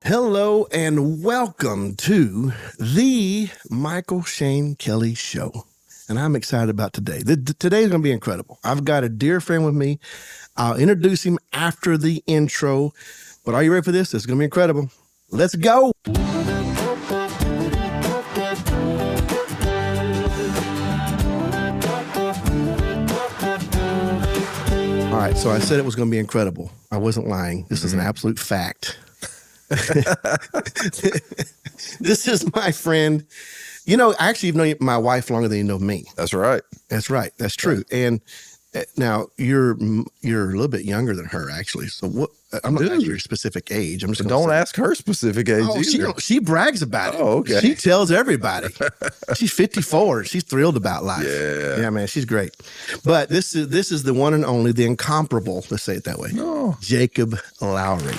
Hello and welcome to the Michael Shane Kelly Show. And I'm excited about today. Today's going to be incredible. I've got a dear friend with me. I'll introduce him after the intro. But are you ready for this? It's going to be incredible. Let's go. All right, so I said it was going to be incredible. I wasn't lying. This is an absolute fact. This is my friend. You know, I actually know my wife longer than you know me. That's right. That's right. That's true. And now you're a little bit younger than her, actually. So what? I'm not asking your specific age. I'm just don't ask her specific age. Oh, she brags about it. Oh, okay. She tells everybody. She's 54. She's thrilled about life. Yeah, man, she's great. But this is the one and only, the incomparable. Let's say it that way. Oh. Jacob Lowry.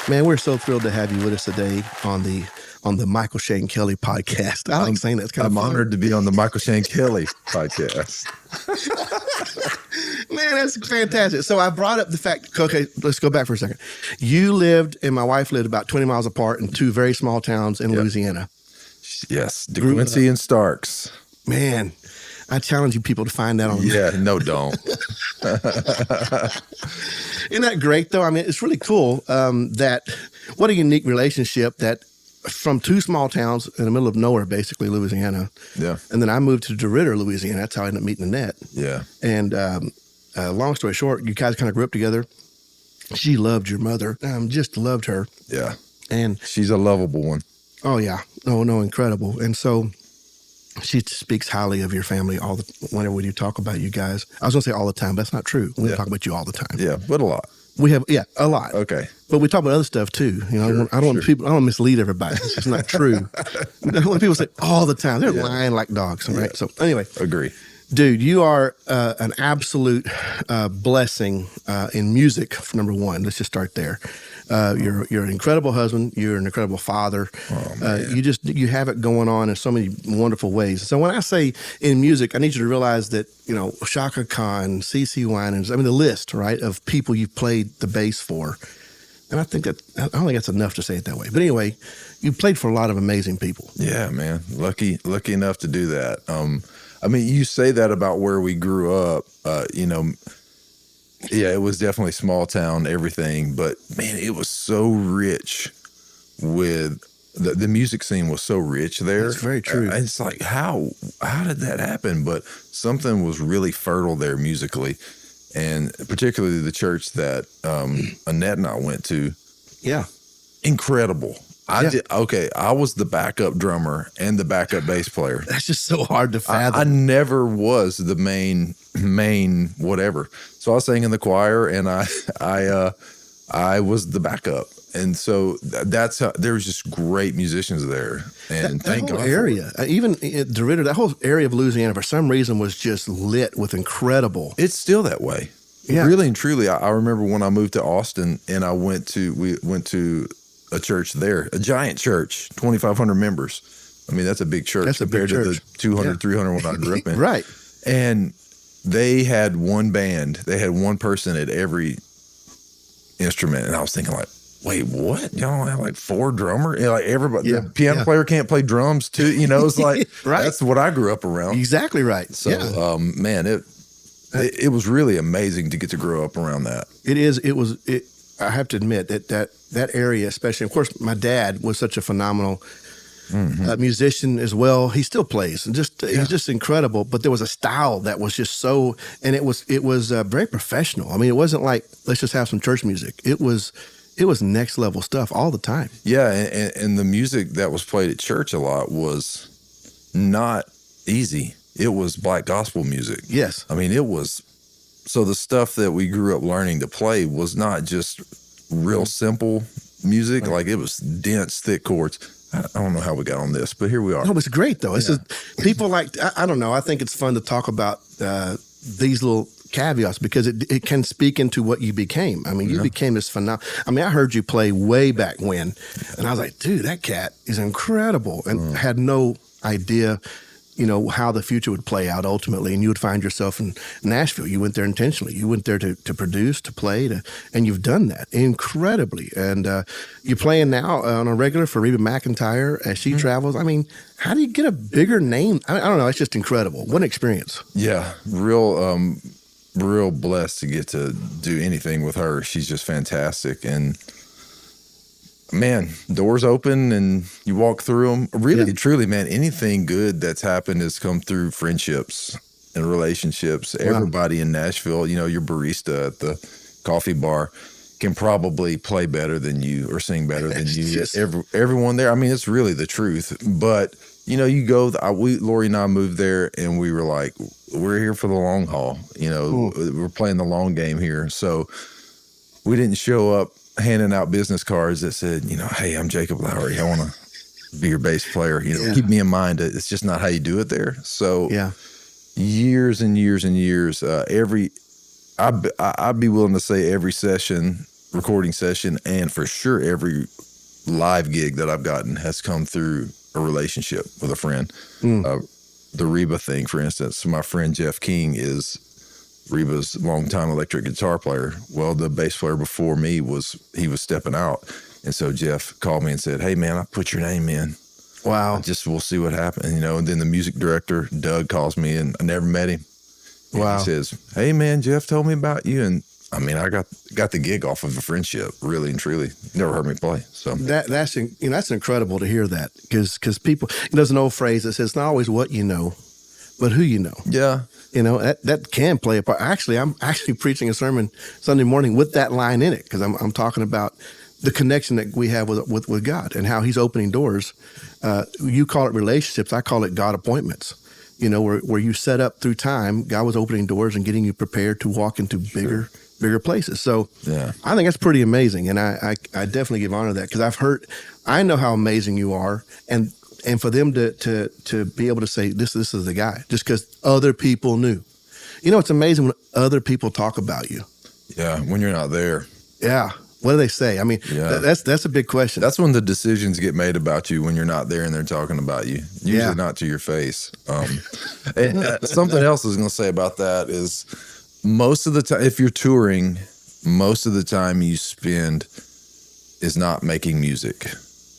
Man, we're so thrilled to have you with us today on the Michael Shane Kelly podcast. I like saying that. It's kind I'm of honored to be on the Michael Shane Kelly podcast. Man, that's fantastic. So I brought up the fact, okay, let's go back for a second. You lived and my wife lived about 20 miles apart in two very small towns in Louisiana. Yes, DeQuincy and Starks. Man, I challenge you people to find that on. Yeah, no, don't. Isn't that great, though? I mean, it's really cool that what a unique relationship that from two small towns in the middle of nowhere, basically, Louisiana. Yeah. And then I moved to DeRidder, Louisiana. That's how I ended up meeting Annette. Yeah. And long story short, you guys kind of grew up together. She loved your mother. Just loved her. Yeah. And she's a lovable one. Oh, yeah. No, incredible. And so she speaks highly of your family whenever you talk about you guys. I was going to say all the time, but that's not true. We don't talk about you all the time. Yeah, but a lot. We have, a lot. Okay. But we talk about other stuff too. You know, I don't want to mislead everybody. It's just not true. When people say all the time, they're lying like dogs, right? Yeah. So anyway. Agree. Dude, you are an absolute blessing in music, for number one. Let's just start there. You're an incredible husband. You're an incredible father. Oh, you have it going on in so many wonderful ways. So when I say in music, I need you to realize that, you know, Shaka Khan, CeCe Winans, I mean, the list, right, of people you've played the bass for. And I don't think that's enough to say it that way. But anyway, you played for a lot of amazing people. Yeah, man. Lucky enough to do that. I mean, you say that about where we grew up, you know, yeah, it was definitely small town, everything, but man, it was so rich with the music scene was so rich there. That's very true. It's like, how did that happen? But something was really fertile there musically, and particularly the church that Annette and I went to. Yeah. Incredible. I was the backup drummer and the backup bass player. That's just so hard to fathom. I never was the main whatever. So I sang in the choir and I was the backup. And so that's how there was just great musicians there. And that whole area, even DeRidder, that whole area of Louisiana for some reason was just lit with incredible. It's still that way. Yeah. Really and truly. I remember when I moved to Austin and we went to a church there, a giant church, 2,500 members. I mean, that's a big church compared to the 200, 300 one I grew up in. Right. And they had one band. They had one person at every instrument. And I was thinking like, wait, what? Y'all don't have like four drummers? You know, like everybody, the piano player can't play drums too. You know, it's like, right. That's what I grew up around. Exactly right. So, man, it was really amazing to get to grow up around that. I have to admit that area, especially, of course, my dad was such a phenomenal musician as well. He still plays, and he's just incredible. But there was a style that was just so, and it was very professional. I mean, it wasn't like let's just have some church music. It was next level stuff all the time. Yeah, and the music that was played at church a lot was not easy. It was black gospel music. Yes, I mean it was. So the stuff that we grew up learning to play was not just real simple music. Like it was dense, thick chords. I don't know how we got on this, but here we are. No, it's great though. It's just people like, I don't know. I think it's fun to talk about these little caveats because it can speak into what you became. I mean, you became this phenomenal. I mean, I heard you play way back when, and I was like, dude, that cat is incredible, and had no idea how the future would play out ultimately, and you would find yourself in Nashville. You went there intentionally. You went there to produce, to play, and you've done that incredibly. And you're playing now on a regular for Reba McEntire as she travels. I mean, how do you get a bigger name? I don't know. It's just incredible. What an experience. Yeah, real blessed to get to do anything with her. She's just fantastic. And man, doors open and you walk through them. Really, truly, man, anything good that's happened has come through friendships and relationships. Wow. Everybody in Nashville, your barista at the coffee bar can probably play better than you or sing better than you. Everyone there. I mean, it's really the truth. But, you go, Lori and I moved there and we were like, we're here for the long haul. We're playing the long game here. So we didn't show up handing out business cards that said, hey, I'm Jacob Lowry. I want to be your bass player. Keep me in mind. It's just not how you do it there. So years and years and years, I'd be willing to say every recording session, and for sure every live gig that I've gotten has come through a relationship with a friend. The Reba thing, for instance, my friend Jeff King is Reba's longtime electric guitar player. Well, the bass player before me was stepping out. And so Jeff called me and said, hey man, I put your name in. Wow. We'll see what happens. And then the music director, Doug, calls me, and I never met him. And wow. He says, hey man, Jeff told me about you. And I mean, I got the gig off of a friendship, really and truly. Never heard me play. So that's incredible to hear that, because people, there's an old phrase that says, it's not always what you know, but who you know. Yeah. That can play a part. Actually, I'm preaching a sermon Sunday morning with that line in it, because I'm talking about the connection that we have with God and how He's opening doors. You call it relationships. I call it God appointments. Where you set up through time, God was opening doors and getting you prepared to walk into bigger places. So I think that's pretty amazing, and I definitely give honor to that, because I know how amazing you are, and for them to be able to say this is the guy just because other people knew. It's amazing when other people talk about you. Yeah, when you're not there. Yeah. What do they say? I mean, that's a big question. That's when the decisions get made about you, when you're not there and they're talking about you. Usually not to your face. And something else I was going to say about that is, most of the time, if you're touring, most of the time you spend is not making music.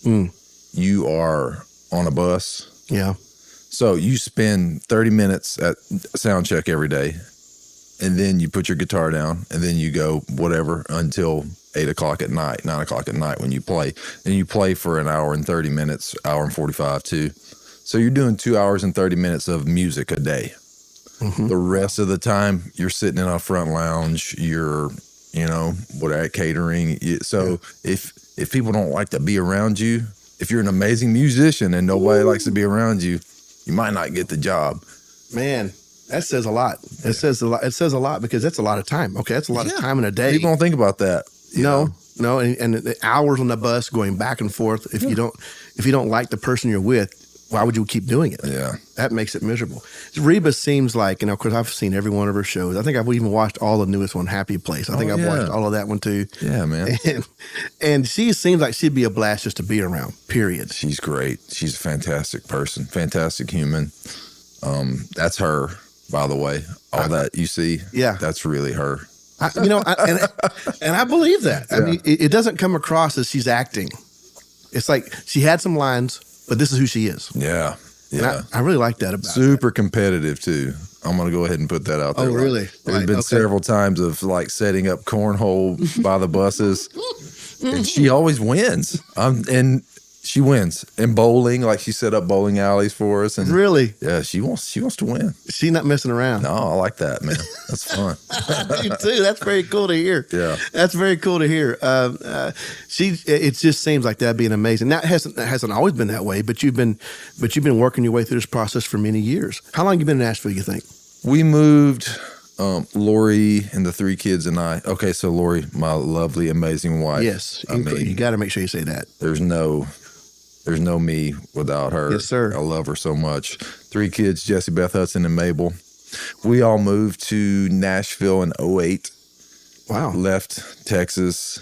You are on a bus. Yeah. So you spend 30 minutes at sound check every day, and then you put your guitar down, and then you go whatever until 8 o'clock at night, 9 o'clock at night when you play. And you play for an hour and 30 minutes, hour and 45 too. So you're doing 2 hours and 30 minutes of music a day. Mm-hmm. The rest of the time you're sitting in a front lounge, you're, at catering. So if people don't like to be around you, if you're an amazing musician and nobody likes to be around you, you might not get the job. Man, that says a lot. It says a lot. It says a lot, because that's a lot of time. Okay, that's a lot of time in a day. People don't think about that. No, and the hours on the bus going back and forth. If you don't like the person you're with, why would you keep doing it? Yeah, that makes it miserable. Reba seems like, of course, I've seen every one of her shows. I think I've even watched all the newest one, Happy Place. I think I've watched all of that one too. Yeah, man. And she seems like she'd be a blast just to be around. Period. She's great. She's a fantastic person, fantastic human. That's her, by the way. All that you see, that's really her. And I believe that. I mean, it doesn't come across as she's acting. It's like she had some lines, but this is who she is. Yeah. Yeah. I really like that about her. Super competitive too. I'm going to go ahead and put that out there. Oh, really? There's been several times of setting up cornhole by the buses, and she always wins. And she wins. And bowling, she set up bowling alleys for us. And really? Yeah, she wants to win. She's not messing around. No, I like that, man. That's fun. Me too. That's very cool to hear. Yeah, that's very cool to hear. It just seems like that'd be an amazing. Now, it hasn't always been that way, but you've been working your way through this process for many years. How long have you been in Nashville, you think? We moved, Lori and the 3 kids and I. Okay, so Lori, my lovely, amazing wife. Yes, you got to make sure you say that. There's no me without her. Yes, sir. I love her so much. 3 kids, Jesse, Beth Hudson, and Mabel. We all moved to Nashville in 2008. Wow. Left Texas,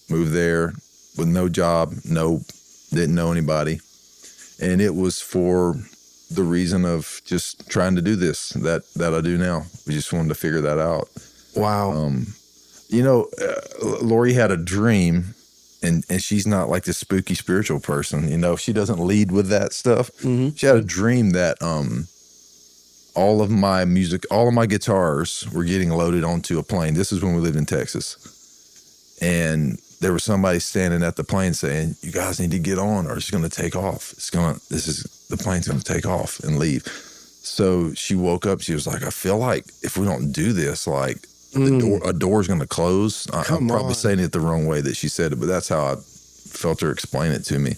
moved there with no job, didn't know anybody. And it was for the reason of just trying to do this that I do now. We just wanted to figure that out. Wow. You know, Lori had a dream, and she's not like this spooky spiritual person. You know, she doesn't lead with that stuff. Mm-hmm. She had a dream that all of my guitars were getting loaded onto a plane. This is when we lived in Texas. And there was somebody standing at the plane saying, "You guys need to get on or it's going to take off. The plane's going to take off and leave." So she woke up. She was like, "I feel like if we don't do this, like a door's going to close." I'm probably saying it the wrong way that she said it, but that's how I felt her explain it to me.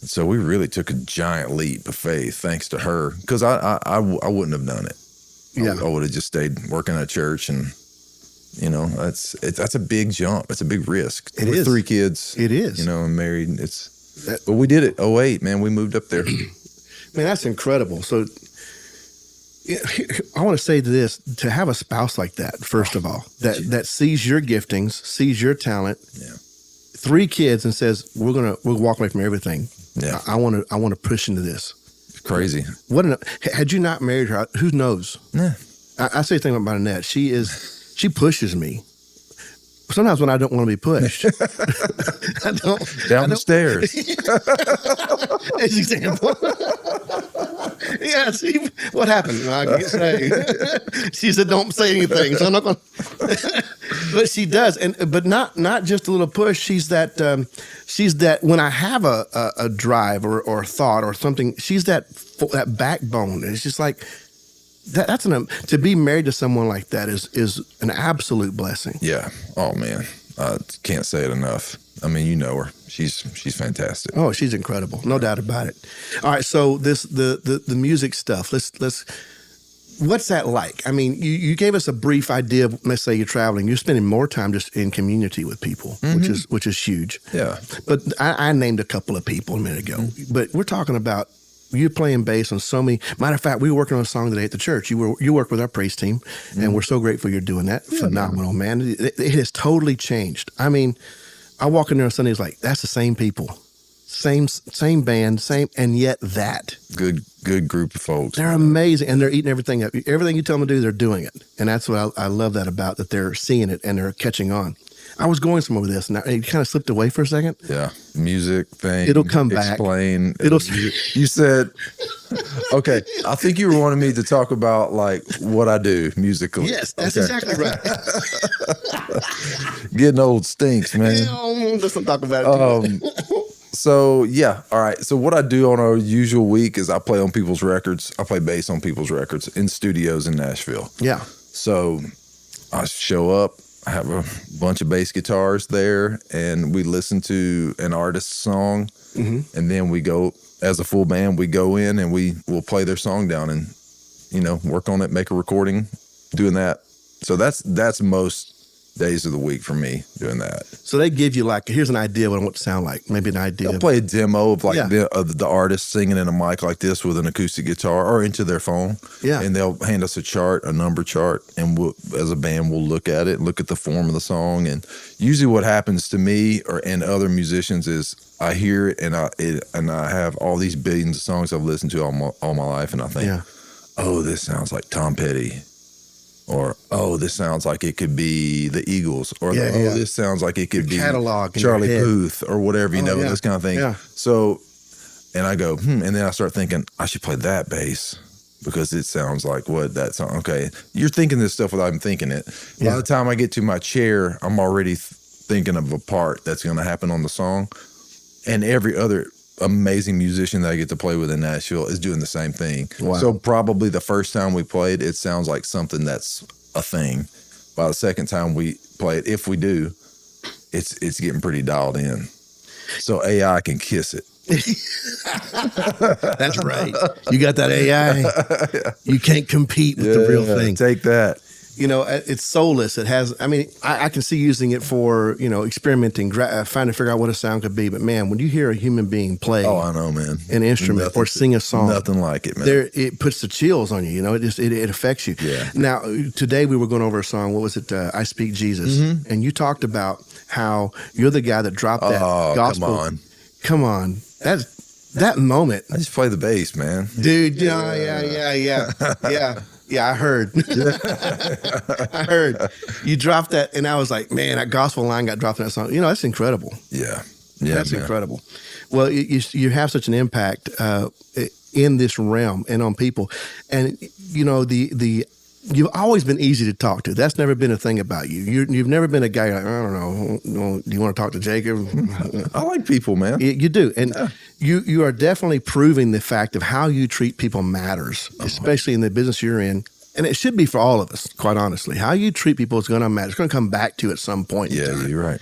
So we really took a giant leap of faith thanks to her, because I wouldn't have done it. Yeah. I would have just stayed working at church, and you know, that's a big jump. It's a big risk. We're 3 kids. It is. You know, and married. But we did it. 2008, man. We moved up there. Man, that's incredible. So I want to say this, to have a spouse like that, first of all, that sees your giftings, sees your talent, 3 kids, and says, we'll walk away from everything. Yeah. I want to push into this. It's crazy. Had you not married her, who knows? Yeah. I say things about Annette. She pushes me. Sometimes when I don't want to be pushed, I don't. Down the stairs. As example. Yeah, see what happened. I can't say. She said, "Don't say anything." So I'm not going. But she does, but not just a little push. She's that when I have a drive or a thought or something. She's that backbone. It's just like. To be married to someone like that is an absolute blessing. Yeah. Oh man, I can't say it enough. I mean, you know her. She's fantastic. Oh, she's incredible. No doubt about it. All right. So the music stuff. Let's. What's that like? I mean, you gave us a brief idea of, let's say you're traveling. You're spending more time just in community with people, which is huge. Yeah. But I named a couple of people a minute ago. But we're talking about. You're playing bass on so many. Matter of fact, we were working on a song today at the church. You work with our praise team, and we're so grateful you're doing that. Yeah, phenomenal, man. It has totally changed. I mean, I walk in there on Sundays like, that's the same people, same band, and yet that good group of folks. They're amazing, and they're eating everything up. Everything you tell them to do, they're doing it, and that's what I love that about that. They're seeing it and they're catching on. I was going somewhere with this, and it kind of slipped away for a second. Yeah, music thing. It'll come back. Explain. You said, okay. I think you were wanting me to talk about like what I do musically. Yes, that's exactly right. Getting old stinks, man. Let's not talk about it. So yeah, all right. So what I do on a usual week is I play on people's records. I play bass on people's records in studios in Nashville. Yeah. So I show up. I have a bunch of bass guitars there, and we listen to an artist's song, and then we go, as a full band, we go in and we'll play their song down and, you know, work on it, make a recording, doing that. So that's most days of the week for me doing that. So they give you like, here's an idea of what I want to sound like. Maybe an idea. They'll play a demo of like the artist singing in a mic like this with an acoustic guitar or into their phone. Yeah. And they'll hand us a number chart, and we'll, as a band, we'll look at it, look at the form of the song. And usually what happens to me and other musicians is I hear it and I have all these billions of songs I've listened to all my life, and I think, oh, this sounds like Tom Petty. Or, oh, this sounds like it could be the Eagles. Or, this sounds like it could be catalog Charlie Puth or whatever, this kind of thing. Yeah. So, and I go, and then I start thinking, I should play that bass because it sounds like what that song. Okay, you're thinking this stuff without even thinking it. By the time I get to my chair, I'm already thinking of a part that's going to happen on the song. And every other amazing musician that I get to play with in Nashville is doing the same thing. Wow. So probably the first time we played, it sounds like something that's a thing. By the second time we play it, if we do, it's getting pretty dialed in. So AI can kiss it. That's right. You got that AI. You can't compete with the real thing. Take that. You know, it's soulless. It has, I mean, I can see using it for, experimenting, trying to figure out what a sound could be. But man, when you hear a human being play I know, man, an instrument or sing a song, nothing like it, man. It puts the chills on you, it affects you. Yeah. Now, today we were going over a song, what was it? I Speak Jesus. And you talked about how you're the guy that dropped that gospel. Come on. that moment. I just play the bass, man. Dude, yeah, I heard. I heard. You dropped that, and I was like, man, that gospel line got dropped in that song. That's incredible. Yeah. That's incredible. Well, you have such an impact in this realm and on people. And, you've always been easy to talk to. That's never been a thing about you. You've never been a guy like, I don't know, do you want to talk to Jacob? I like people, man. You do. And you are definitely proving the fact of how you treat people matters, especially in the business you're in. And it should be for all of us, quite honestly. How you treat people is going to matter. It's going to come back to you at some point. Yeah, you're right.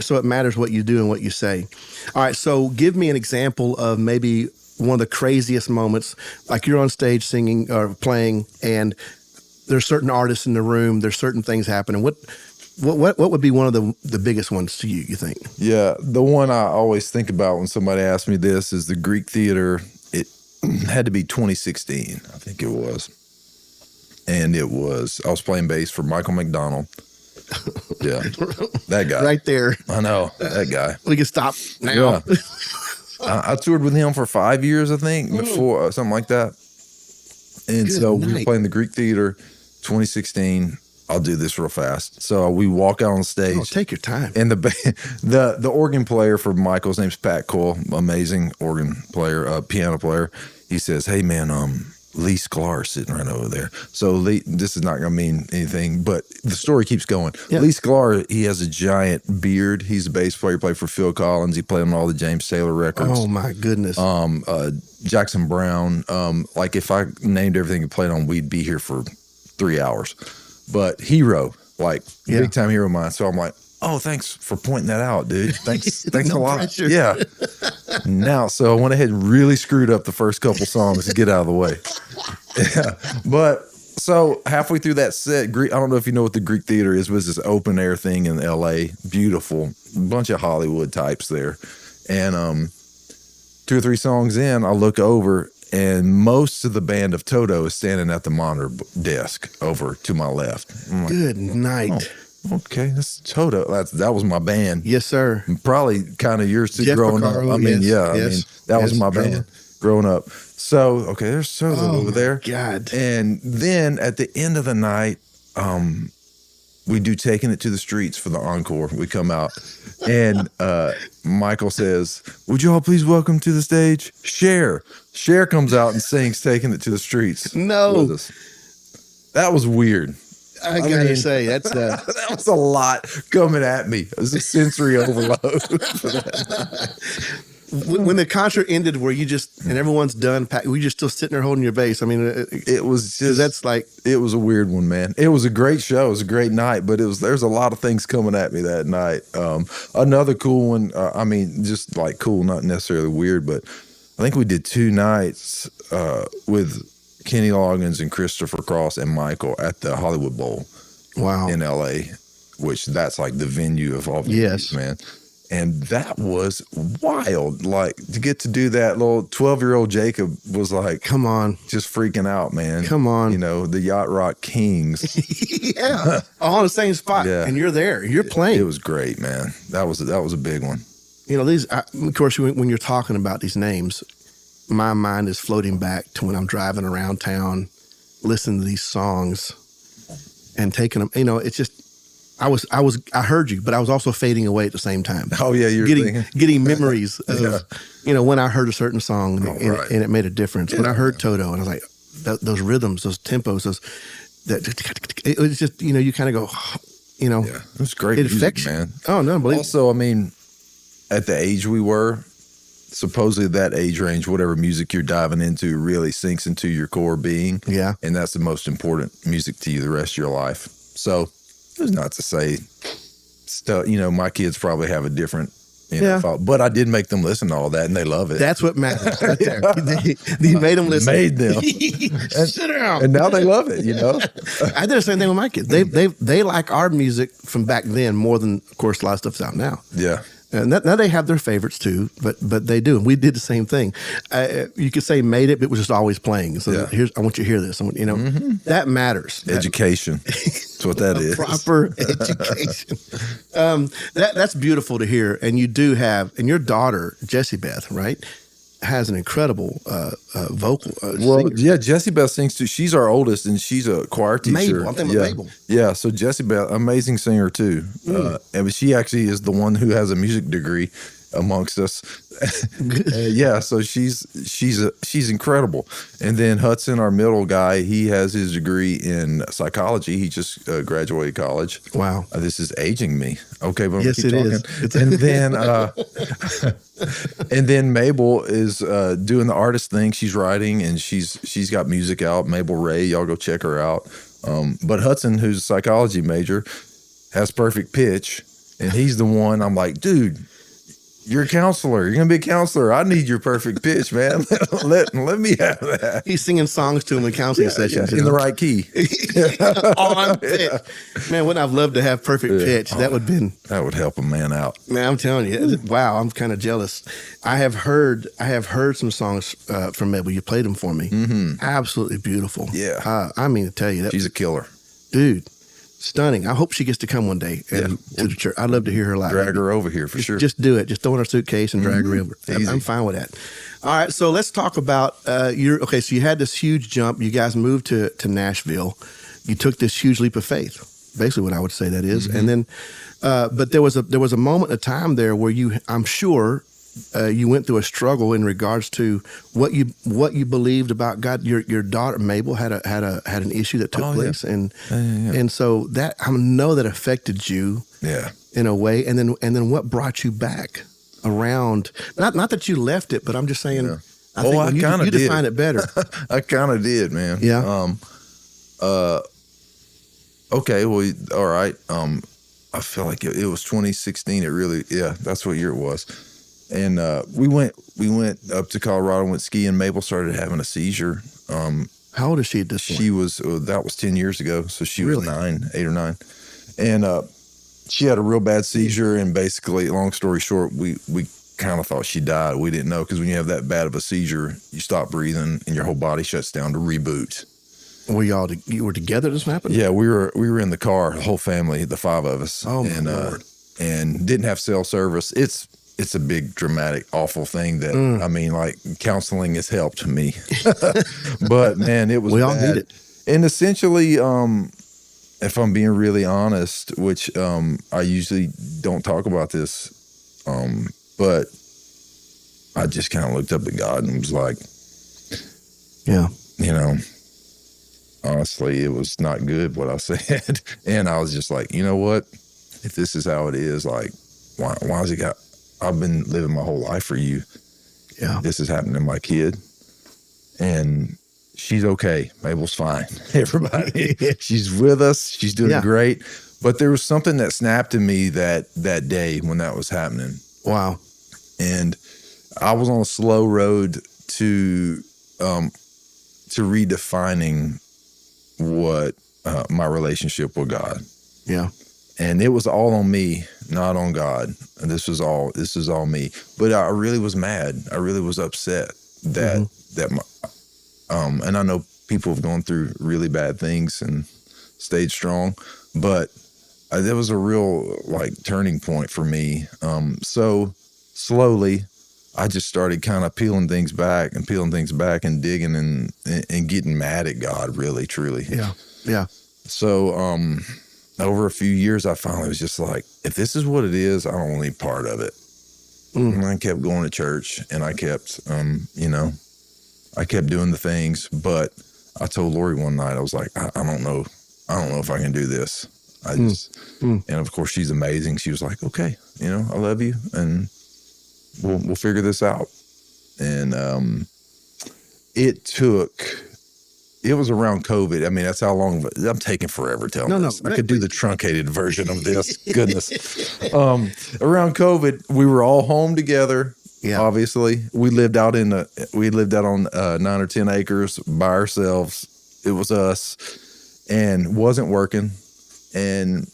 So it matters what you do and what you say. All right, so give me an example of maybe one of the craziest moments, like you're on stage singing or playing, and there's certain artists in the room, there's certain things happening. What would be one of the biggest ones to you think? Yeah, the one I always think about when somebody asks me this is the Greek Theater. It had to be 2016, I think it was. And I was playing bass for Michael McDonald. Yeah, that guy. Right there. I know, that guy. We can stop now. Yeah. I toured with him for 5 years, I think, before something like that. And we were playing the Greek Theater, 2016. I'll do this real fast. So we walk out on stage. Oh, take your time. And the organ player for Michael's name's Pat Cole, amazing organ player, piano player. He says, "Hey man, Lee Sklar sitting right over there." So Lee, this is not going to mean anything, but the story keeps going. Yeah. Lee Sklar, he has a giant beard. He's a bass player. He played for Phil Collins. He played on all the James Taylor records. Oh my goodness. Jackson Brown. Like if I named everything he played on, we'd be here for 3 hours. But hero, like big time hero of mine. So I'm like, oh, thanks for pointing that out, dude. Thanks a lot. Pressure. Yeah. Now, so I went ahead and really screwed up the first couple songs to get out of the way. Yeah. But so halfway through that set, I don't know if you know what the Greek Theater is, but it's this open air thing in LA. Beautiful. Bunch of Hollywood types there. And 2 or 3 songs in, I look over and most of the band of Toto is standing at the monitor desk over to my left. I'm like, good night. Oh, okay, that's Toto. That was my band. Yes, sir. Probably kind of yours too, Jeff growing Porcaro, up. I mean, yes. That was my band growing up. So, okay, there's Toto over there. God. And then at the end of the night, we do Taking It to the Streets for the encore. We come out and Michael says, "Would you all please welcome to the stage Cher." Cher comes out and sings Taking It to the Streets. No. With us. That was weird. I gotta say, that's that was a lot coming at me. It was a sensory overload. When the concert ended, where you just and everyone's done, were you just still sitting there holding your bass? I mean, it was just it was a weird one, man. It was a great show. It was a great night, but there's a lot of things coming at me that night. Another cool one. I mean, just like cool, not necessarily weird, but I think we did 2 nights with Kenny Loggins and Christopher Cross and Michael at the Hollywood Bowl. Wow. In LA, which that's like the venue of all venues, man. And that was wild. Like to get to do that, little 12-year-old Jacob was like, come on, just freaking out, man. Come on. You know, the Yacht Rock Kings. Yeah. All in the same spot. Yeah. And you're there. You're playing. It was great, man. That was a big one. You know, of course, when you're talking about these names, my mind is floating back to when I'm driving around town, listening to these songs and taking them. You know, it's just, I heard you, but I was also fading away at the same time. Oh yeah, you're getting memories of, when I heard a certain song and it made a difference. When I heard Toto and I was like, those rhythms, those tempos, it was just, you kind of go, Yeah, it was great it music, affects man. Oh no, believe Also, I mean, at the age we were, supposedly that age range, whatever music you're diving into really sinks into your core being. Yeah. And that's the most important music to you the rest of your life. So it's not to say, my kids probably have a different thought, but I did make them listen to all that and they love it. That's what matters right there. You made them listen. Made them. Sit down. And now they love it, I did the same thing with my kids. They like our music from back then more than, of course, a lot of stuff's out now. Yeah. And now they have their favorites too, but they do. And we did the same thing. You could say made it, but it was just always playing. So I want you to hear this. That matters. Education. That's what that is. Proper education. That's beautiful to hear. And you do have, and your daughter, Jessie Beth, right? has an incredible vocal. Well, singer. yeah, Jessie Beth sings too. She's our oldest, and she's a choir teacher. Mabel, I'm thinking about Mabel. Yeah, so Jessie Beth, amazing singer too. And she actually is the one who has a music degree amongst us. Yeah, so she's incredible. And then Hudson, our middle guy, he has his degree in psychology. He just graduated college. Wow, this is aging me. Okay, but yes, it is. And then and then Mabel is doing the artist thing. She's writing and she's got music out. Mabel Ray, y'all go check her out. But Hudson, who's a psychology major, has perfect pitch, and he's the one. I'm like, dude, you're a counselor. You're gonna be a counselor. I need your perfect pitch, man. let me have that. He's singing songs to him in counseling sessions in the right key. On pitch. Man, wouldn't I've loved to have perfect pitch? That would help a man out. Man, I'm telling you, wow, I'm kind of jealous. I have heard some songs from Mabel. You played them for me. Mm-hmm. Absolutely beautiful. Yeah. I mean to tell you that she's a killer, dude. Stunning. I hope she gets to come one day to the church. I'd love to hear her live. Drag her over here for sure. Just do it. Just throw in her suitcase and drag her over. I'm fine with that. All right. So let's talk about so you had this huge jump. You guys moved to Nashville. You took this huge leap of faith. Basically what I would say that is. Mm-hmm. And then, but there was a moment, a time there where I'm sure you went through a struggle in regards to what you believed about God. Your daughter Mabel had an issue that took place, and so that I know that affected you, in a way. And then what brought you back around? Not that you left it, but I'm just saying. I think you define it better. I kind of did, man. Yeah. Okay. Well, all right. I feel like it was 2016. It really, that's what year it was. And we went up to Colorado, went skiing. Mabel started having a seizure. How old is she at this point? She was that was 10 years ago, so she was 8 or 9, and she had a real bad seizure. And basically, long story short, we kind of thought she died. We didn't know, because when you have that bad of a seizure, you stop breathing and your whole body shuts down to reboot. Were you were together? This happened? Yeah, we were in the car, the whole family, the 5 of us. Oh my Lord! And didn't have cell service. It's a big, dramatic, awful thing that, I mean, like, counseling has helped me. But, man, it was We all need it. And essentially, if I'm being really honest, which I usually don't talk about this, but I just kind of looked up at God and was like, honestly, it was not good what I said. And I was just like, you know what? If this is how it is, like, why has it got... I've been living my whole life for you. Yeah. This is happening to my kid. And she's okay. Mabel's fine. Everybody. She's with us. She's doing great. But there was something that snapped in me that day when that was happening. Wow. And I was on a slow road to redefining what my relationship with God. Yeah. And it was all on me, not on God. And this is all me. But I really was mad. I really was upset that and I know people have gone through really bad things and stayed strong, but there was a real, like, turning point for me. So slowly, I just started kind of peeling things back and digging and getting mad at God, really, truly. Yeah. Yeah. So, over a few years, I finally was just like, if this is what it is, I don't want any part of it. And I kept going to church, and I kept, I kept doing the things. But I told Lori one night, I was like, I don't know if I can do this. I just, and of course, she's amazing. She was like, okay, I love you, and we'll figure this out. And it was around COVID. I mean, that's how long. I'm taking forever telling this. I could do the truncated version of this. Goodness. Around COVID, we were all home together. Yeah. Obviously, we lived out on 9 or 10 acres by ourselves. It was us, and wasn't working. And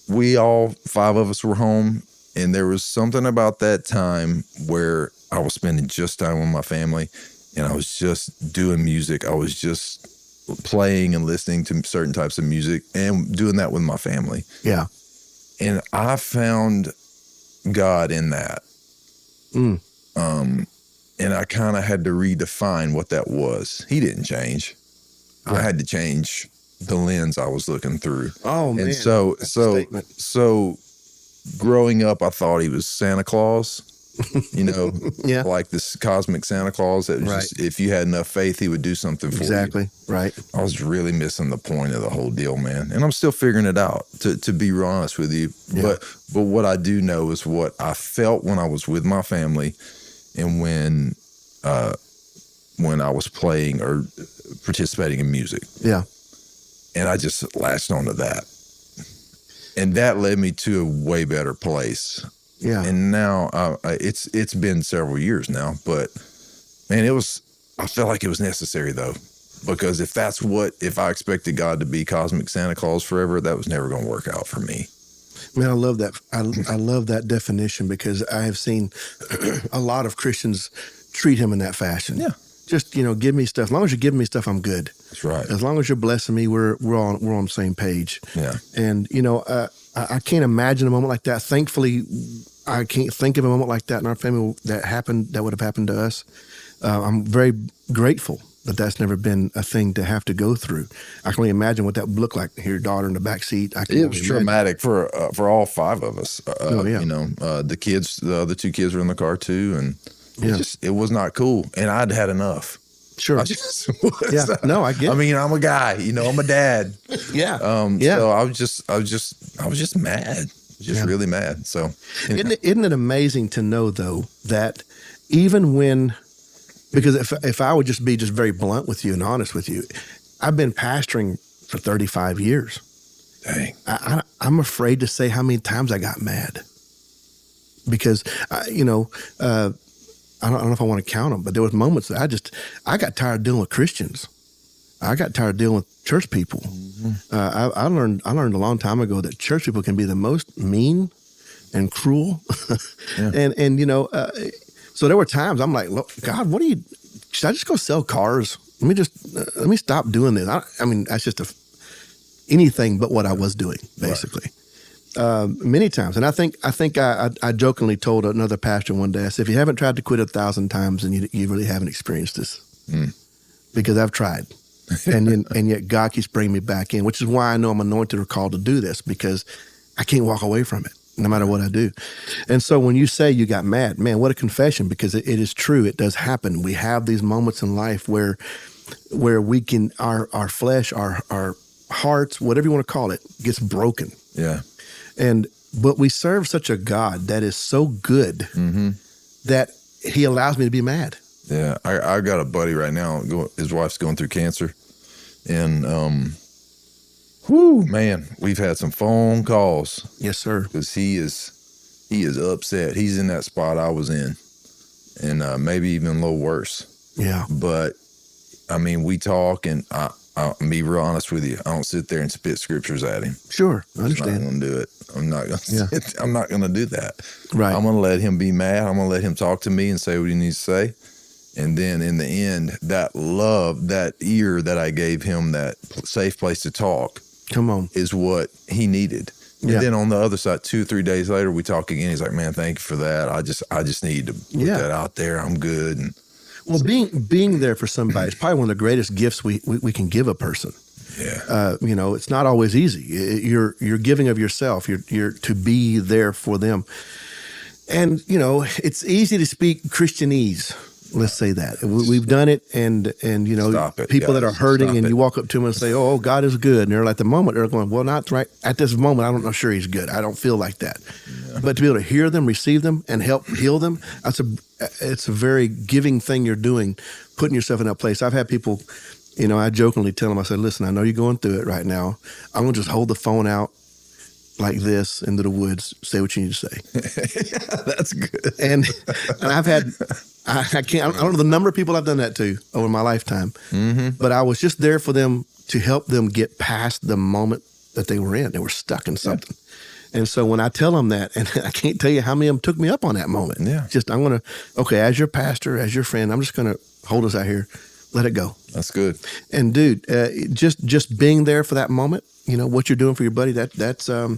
we all 5 of us were home. And there was something about that time where I was spending just time with my family, and I was just doing music. I was just playing and listening to certain types of music and doing that with my family. Yeah. And I found God in that. And and I kind of had to redefine what that was. He didn't change. I had to change the lens I was looking through. Oh man. And so growing up, I thought he was Santa Claus, Yeah. like this cosmic Santa Claus that was just, if you had enough faith, he would do something for you. Exactly. Right. I was really missing the point of the whole deal, man. And I'm still figuring it out, to be real honest with you. Yeah. But what I do know is what I felt when I was with my family and when I was playing or participating in music. Yeah. And I just latched onto that. And that led me to a way better place. Yeah. And now it's been several years now, but man, I felt like it was necessary though, because if I expected God to be cosmic Santa Claus forever, that was never going to work out for me. Man, I love that. I love that definition, because I have seen a lot of Christians treat him in that fashion. Yeah. Just, give me stuff. As long as you're giving me stuff, I'm good. That's right. As long as you're blessing me, we're on the same page. Yeah. And, I can't imagine a moment like that. Thankfully, I can't think of a moment like that in our family that would have happened to us. I'm very grateful that that's never been a thing to have to go through. I can only imagine what that would look like. Your daughter in the back seat. It was traumatic for all five of us. Yeah. The other two kids were in the car too, and it was not cool. And I'd had enough. Sure. I get it. I mean, I'm a guy. I'm a dad. Yeah. So I was just mad. Really mad. So isn't it amazing to know though that even when, because if I would just be very blunt with you and honest with you, I've been pastoring for 35 years. Dang. I'm afraid to say how many times I got mad, because I don't know if I want to count them, but there was moments that I got tired of dealing with Christians. I got tired of dealing with church people. Mm-hmm. I learned a long time ago that church people can be the most mean and cruel. Yeah. So there were times I'm like, look, God, should I just go sell cars? Let me stop doing this. That's just anything but what I was doing, basically. Right. Many times. And I think I jokingly told another pastor one day, I said, if you haven't tried to quit 1,000 times, then you really haven't experienced this. Because I've tried. and yet God keeps bringing me back in, which is why I know I'm anointed or called to do this, because I can't walk away from it no matter what I do. And so when you say you got mad, man, what a confession, because it is true. It does happen. We have these moments in life where we can, our flesh, our hearts, whatever you want to call it, gets broken. Yeah. But we serve such a God that is so good that he allows me to be mad. Yeah, I got a buddy right now. His wife's going through cancer, and man, we've had some phone calls. Yes, sir. Because he is upset. He's in that spot I was in, and maybe even a little worse. Yeah. But I mean, we talk, and I'll be real honest with you. I don't sit there and spit scriptures at him. Sure, I understand. I'm not going to do it. I'm not going to do that. Right. I'm going to let him be mad. I'm going to let him talk to me and say what he needs to say. And then in the end, that love, that ear that I gave him, that safe place to talk, is what he needed. And then on the other side, 2-3 days later, we talk again. He's like, "Man, thank you for that. I just need to put that out there. I'm good." And well, being there for somebody is probably one of the greatest gifts we can give a person. Yeah. It's not always easy. You're giving of yourself. You're to be there for them. And it's easy to speak Christianese. Let's say that we've done it, and people that are hurting, and you walk up to them and say, "Oh, God is good," and they're like, the moment they're going, "Well, not right at this moment. I'm not sure He's good. I don't feel like that." Yeah. But to be able to hear them, receive them, and help heal them, it's a very giving thing you're doing, putting yourself in that place. I've had people, I jokingly tell them, I said, "Listen, I know you're going through it right now. I'm gonna just hold the phone out like this into the woods, say what you need to say." Yeah, that's good. And I've had, I don't know the number of people I've done that to over my lifetime, but I was just there for them to help them get past the moment that they were in. They were stuck in something. Yeah. And so when I tell them that, and I can't tell you how many of them took me up on that moment. Yeah. Just, I'm going to, okay, as your pastor, as your friend, I'm just going to hold us out here. Let it go. That's good. And dude, just being there for that moment, what you're doing for your buddy, that's we're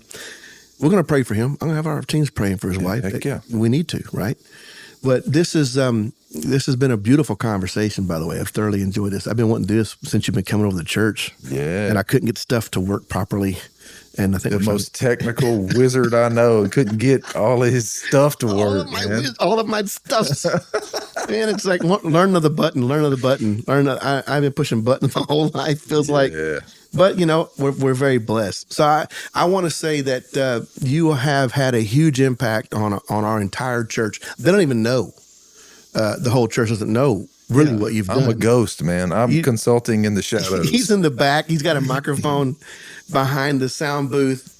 going to pray for him. I'm going to have our teams praying for his wife. Heck yeah. We need to, right? But this is, this has been a beautiful conversation, by the way. I've thoroughly enjoyed this. I've been wanting to do this since you've been coming over to church. Yeah. And I couldn't get stuff to work properly. And I think the most technical wizard I know couldn't get all his stuff to work. All of my stuff. Man, it's like learn another button. I've been pushing buttons my whole life, feels like. Yeah. But, we're very blessed. So I want to say that you have had a huge impact on our entire church. They don't even know. The whole church doesn't know really what you've done. I'm a ghost, man. I'm consulting in the shadows. He's in the back. He's got a microphone behind the sound booth.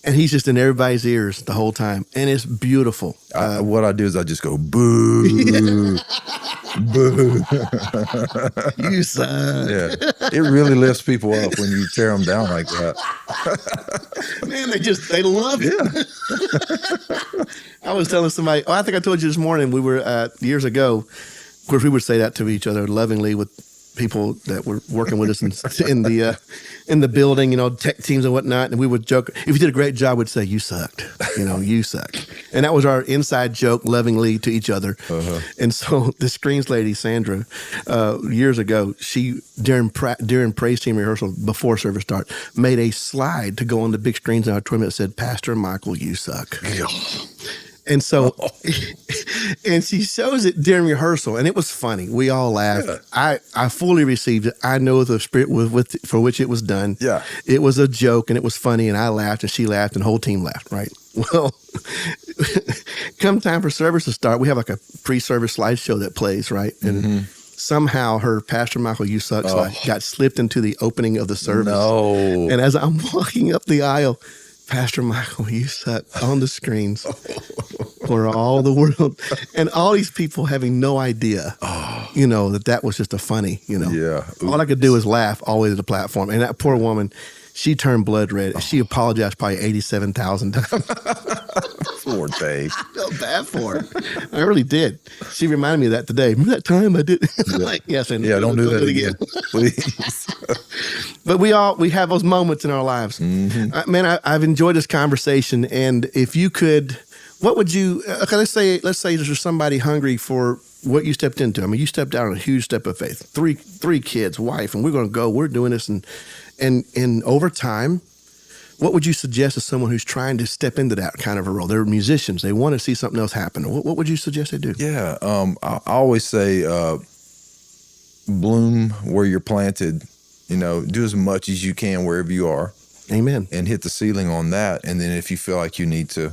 And he's just in everybody's ears the whole time. And it's beautiful. What I do is I just go, boo, boo. You suck. Yeah. It really lifts people up when you tear them down like that. Man, they love it. Yeah. I was telling somebody, I think I told you this morning, we were, years ago, of course, we would say that to each other lovingly with people that were working with us in the building, tech teams and whatnot. And we would joke, if you did a great job, we'd say, you sucked, you sucked. And that was our inside joke lovingly to each other. Uh-huh. And so the screens lady, Sandra, years ago, she, during praise team rehearsal before service start, made a slide to go on the big screens in our auditorium that said, Pastor Michael, you suck. And so, and she shows it during rehearsal, and it was funny. We all laughed. Yeah. I fully received it. I know the spirit for which it was done. Yeah. It was a joke, and it was funny, and I laughed, and she laughed, and the whole team laughed, right? Well, come time for service to start, we have like a pre-service slideshow that plays, right? And somehow her Pastor Michael, you suck slide got slipped into the opening of the service. No. And as I'm walking up the aisle, Pastor Michael, you suck on the screens for all the world. And all these people having no idea, that was just a funny, Yeah. All I could do was laugh all the way to the platform. And that poor woman, she turned blood red. She apologized probably 87,000 times. Poor thing. I felt bad for her. I really did. She reminded me of that today. Remember that time I did? Like, yes. And don't do that again. Please. But we have those moments in our lives. Mm-hmm. Man, I've enjoyed this conversation. And if you could, what would you, okay, let's say there's somebody hungry for what you stepped into. I mean, you stepped out on a huge step of faith. Three kids, wife, and we're doing this. And over time, what would you suggest to someone who's trying to step into that kind of a role? They're musicians. They want to see something else happen. What would you suggest they do? Yeah. I always say, bloom where you're planted, do as much as you can wherever you are. Amen. And hit the ceiling on that. And then if you feel like you need to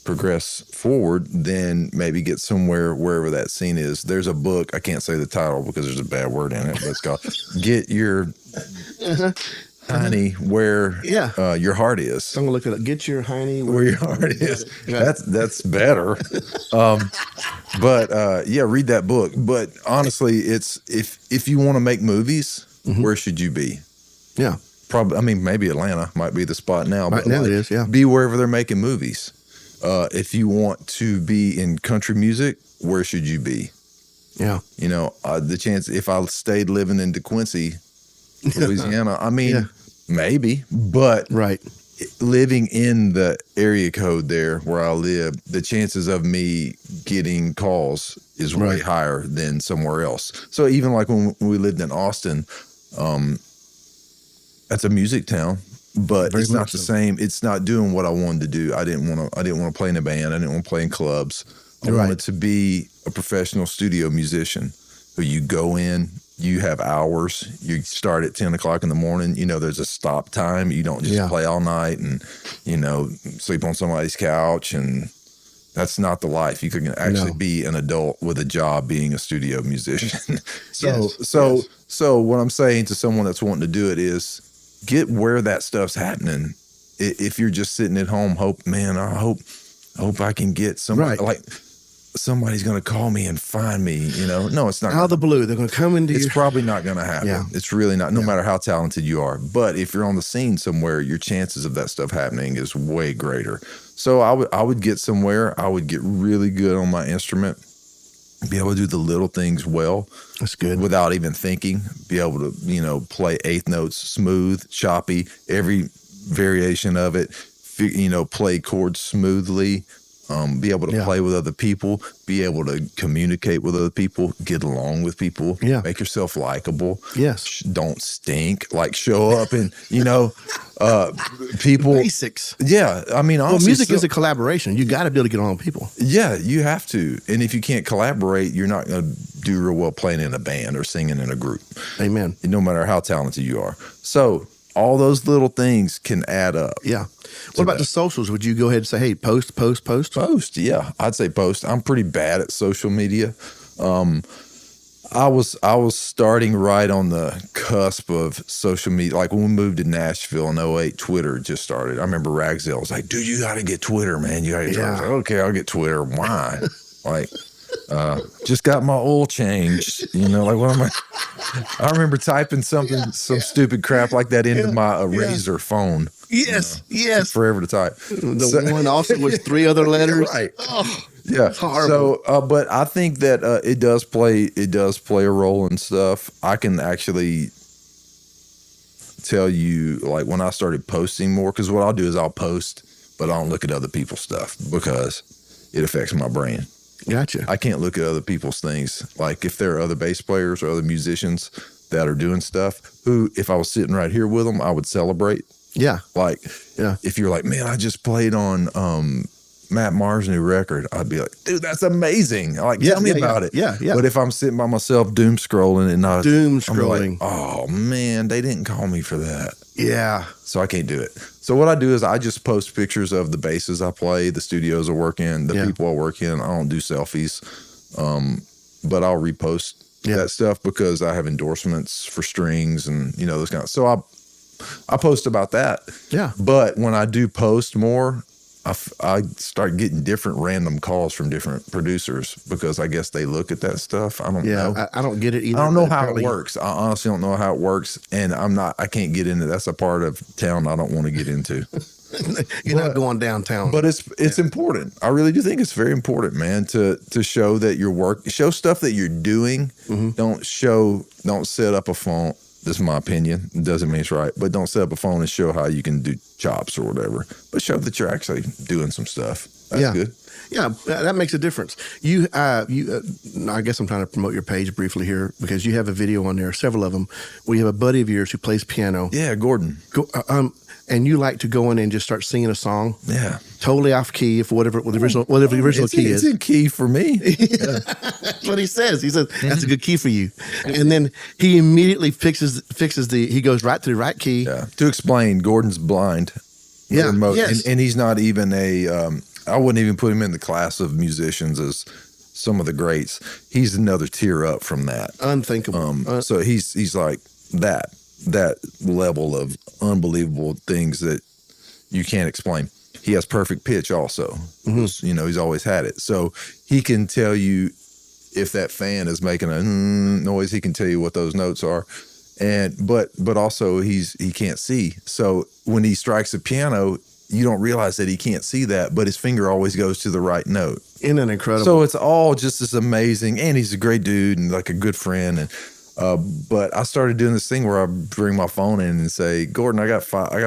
progress forward, then maybe get somewhere wherever that scene is. There's a book, I can't say the title because there's a bad word in it, but it's called Get Your Hiney Where Your Heart Is. I'm gonna look at it. Get your hiney where your heart is. That's better. But read that book. But honestly, it's if you want to make movies, where should you be? Yeah. Probably, I mean, maybe Atlanta might be the spot now. Right but now it is, yeah. Be wherever they're making movies. If you want to be in country music, where should you be? Yeah. The chance, if I stayed living in DeQuincy, Louisiana, I mean, maybe, but living in the area code there where I live, the chances of me getting calls is way higher than somewhere else. So even like when we lived in Austin, that's a music town, but it's not the same. It's not doing what I wanted to do. I didn't want to play in a band. I didn't want to play in clubs. I wanted to be a professional studio musician who you go in, you have hours, you start at 10 o'clock in the morning, there's a stop time. You don't just play all night and, sleep on somebody's couch, and that's not the life. You can actually be an adult with a job being a studio musician. So what I'm saying to someone that's wanting to do it is get where that stuff's happening. If you're just sitting at home, I hope I can get somebody like somebody's going to call me and find me, No, it's not. Out of the blue, they're going to come into It's probably not going to happen. Yeah. It's really not, no matter how talented you are. But if you're on the scene somewhere, your chances of that stuff happening is way greater. So I would get somewhere. I would get really good on my instrument, be able to do the little things well. That's good. Without even thinking, be able to, play eighth notes smooth, choppy, every variation of it, play chords smoothly. be able to play with other people, be able to communicate with other people, get along with people, make yourself likable. Yes. Don't stink, like show up and, people. Basics. Yeah. I mean, honestly. Well, music is a collaboration. You got to be able to get along with people. Yeah, you have to. And if you can't collaborate, you're not going to do real well playing in a band or singing in a group. Amen. No matter how talented you are. So all those little things can add up. Yeah. What about the socials? Would you go ahead and say, hey, post? Post, yeah. I'd say post. I'm pretty bad at social media. I was starting right on the cusp of social media. Like when we moved to Nashville in 2008, Twitter just started. I remember Ragzell was like, dude, you got to get Twitter, man. You got to get Twitter. I was like, okay, I'll get Twitter. Why? Like, just got my oil changed. Like what am I remember typing some stupid crap like that into my Razor phone. Yes. Forever to type. The one also was 3 other letters. Right. Oh, yeah. horrible. So, but I think that it does play a role in stuff. I can actually tell you, like when I started posting more, because what I'll do is I'll post, but I don't look at other people's stuff because it affects my brain. Gotcha. I can't look at other people's things. Like if there are other bass players or other musicians that are doing stuff, who if I was sitting right here with them, I would celebrate. Yeah. Like, if you're like, man, I just played on Matt Maher's new record, I'd be like, dude, that's amazing. Like, tell me about it. Yeah. But if I'm sitting by myself doom scrolling and I'm like, oh man, they didn't call me for that. Yeah. So I can't do it. So what I do is I just post pictures of the basses I play, the studios I work in, the people I work in. I don't do selfies, but I'll repost that stuff because I have endorsements for strings and those kind of. So I post about that. Yeah. But when I do post more, I start getting different random calls from different producers because I guess they look at that stuff. I don't know. I don't get it either. I don't know how it works. I honestly don't know how it works. And I can't get into that's a part of town I don't want to get into. You're not going downtown. But it's important. I really do think it's very important, man, to show that your work, show stuff that you're doing. Mm-hmm. Don't set up a phone. This is my opinion. It doesn't mean it's right, but don't set up a phone and show how you can do chops or whatever. But show that you're actually doing some stuff. That's good. Yeah, that makes a difference. I guess I'm trying to promote your page briefly here because you have a video on there, several of them, where you have a buddy of yours who plays piano. Yeah, Gordon. And you like to go in and just start singing a song. Yeah. Totally off key for whatever the original key is. It's in key for me. That's what he says. He says, that's a good key for you. And then he immediately fixes he goes right to the right key. Yeah. To explain, Gordon's blind. Yeah. Yes. And he's not even I wouldn't even put him in the class of musicians as some of the greats. He's another tier up from that. Unthinkable. So he's like that level of unbelievable things that you can't explain. He has perfect pitch also. Mm-hmm. He's always had it. So he can tell you if that fan is making a noise, he can tell you what those notes are. But also he can't see. So when he strikes a piano, you don't realize that he can't see that, but his finger always goes to the right note. Isn't that incredible? So it's all just as amazing. And he's a great dude and like a good friend. And but I started doing this thing where I bring my phone in and say, Gordon, I got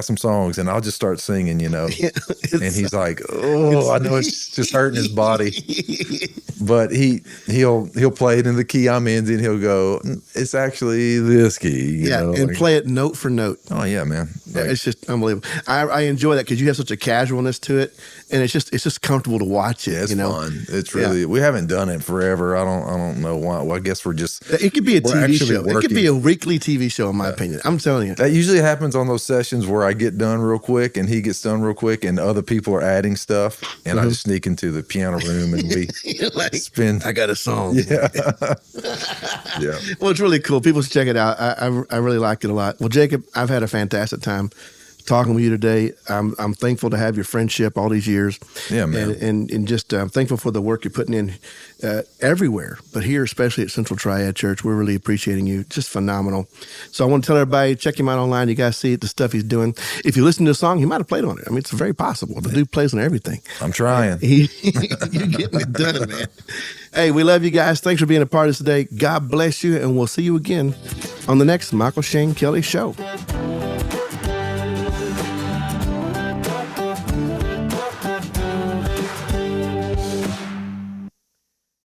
some songs, and I'll just start singing, and he's like, oh, I know it's just hurting his body, but he'll play it in the key I'm in, and he'll go, it's actually this key, and play it note for note. Oh yeah, man, it's just unbelievable. I enjoy that because you have such a casualness to it, and it's just comfortable to watch it. Yeah, it's fun. It's really we haven't done it forever. I don't know why. Well, I guess we're just. It could be a TV show. It could be a weekly TV show, in my opinion. I'm telling you. That usually happens on those sessions where I get done real quick and he gets done real quick and other people are adding stuff. And I just sneak into the piano room and we spin. I got a song. Yeah. Yeah. Well, it's really cool. People should check it out. I really like it a lot. Well, Jacob, I've had a fantastic time talking with you today. I'm thankful to have your friendship all these years. Yeah, man. And just thankful for the work you're putting in everywhere, but here, especially at Central Triad Church, we're really appreciating you. Just phenomenal. So I want to tell everybody, check him out online. You guys see the stuff he's doing. If you listen to a song, he might have played on it. I mean, it's very possible. The dude plays on everything. I'm trying. You're getting it done, man. Hey, we love you guys. Thanks for being a part of this today. God bless you, and we'll see you again on the next Michael Shane Kelly Show.